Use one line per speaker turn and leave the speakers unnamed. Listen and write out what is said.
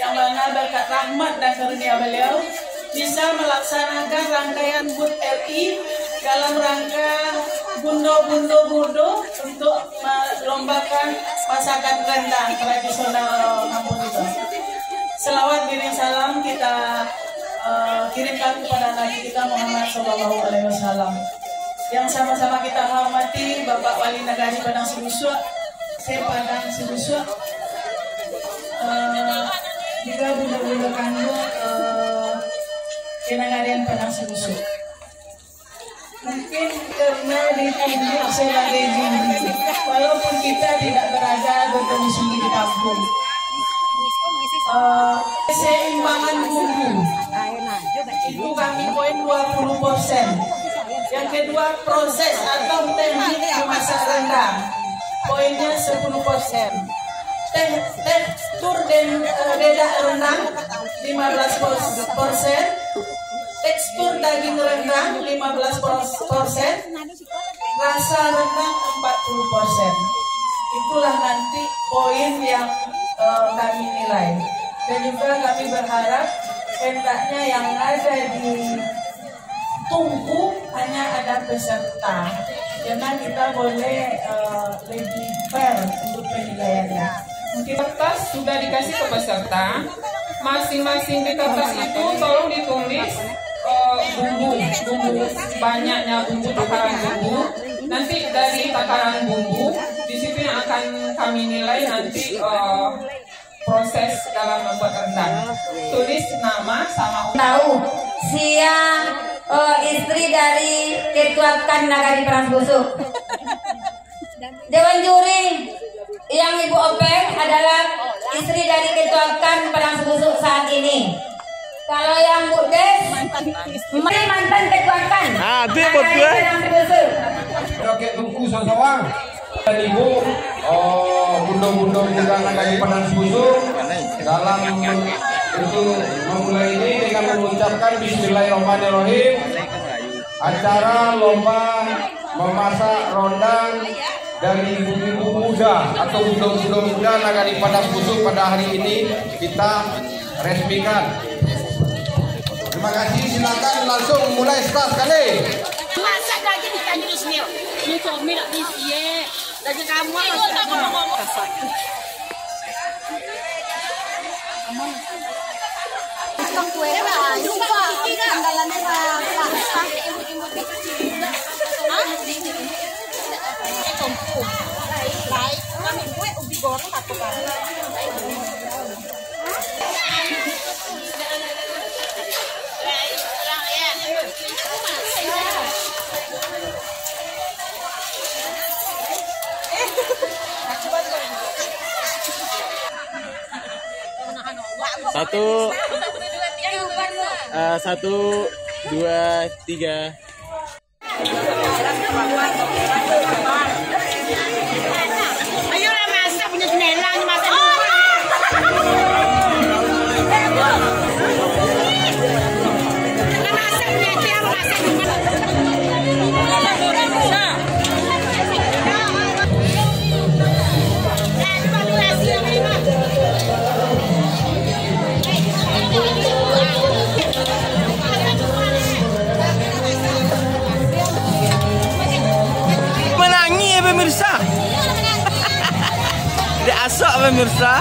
yang mana berkat rahmat dan karunia beliau bisa melaksanakan rangkaian HUT RI dalam rangka bundo untuk melombakan masakan rendang tradisional kampung itu. Selawat kirim salam kita kirimkan kepada Nabi kita Muhammad SAW. Yang sama-sama kita hormati Bapak Wali Nagari Padang Sibusua, Padang Sibusua, juga bunda-bunda kandung Kenagarian Padang Sibusua. Mungkin karena ditunjuk sebagai juri, walaupun kita tidak berada berdomisili di kampung. Keseimbangan bumbu itu kami poin 20%. Yang kedua, proses atau teknik memasak rendang, poinnya 10%. Tekstur dan dedak rendang 15%. Tekstur daging rendang 15%. Rasa rendang 40%. Itulah nanti poin yang kami nilai. Dan juga kami berharap hendaknya yang ada di tungku hanya ada peserta, karena kita boleh lebih fair untuk penilaiannya.
Mungkin kertas sudah dikasih ke peserta, masing-masing di kertas itu tolong ditulis bumbu banyaknya bumbu, takaran bumbu. Nanti dari takaran bumbu di situ yang akan kami nilai nanti proses dalam membuat rendang. Tulis nama sama
tahu siang istri dari Ketua KAN Nagari Padang Busuk. Dewan juri yang Ibu Openg adalah istri dari Ketua KAN Padang Busuk saat ini. Kalau yang Bu Des mantan Ketua KAN.
Dia berdua.
Oke, tunggu sosawang. Dan Ibu bunda-bunda Nagari Padang Busuk dalam untuk memulai ini dengan mengucapkan Bismillahirrahmanirrahim. Acara lomba memasak rondang dari ibu-ibu muda atau bunda-bunda muda Nagari Padang Busuk pada hari ini kita resmikan. Terima kasih, silakan langsung mulai start sekali.
Masak lagi di kantor sini. Ini suami nak bisi. Lagi kamu ngomong. Tukang kue lah, juga anggalannya lah. Imut-imut kecil. Hah? Kompor. Baik, kami kue ubi goreng satu kali.
Satu, dua, tiga.
Ayo lah masak punya jendela ni masak. Masak punya itu yang masak.
Menangi ya pemirsa. Dia asok pemirsa.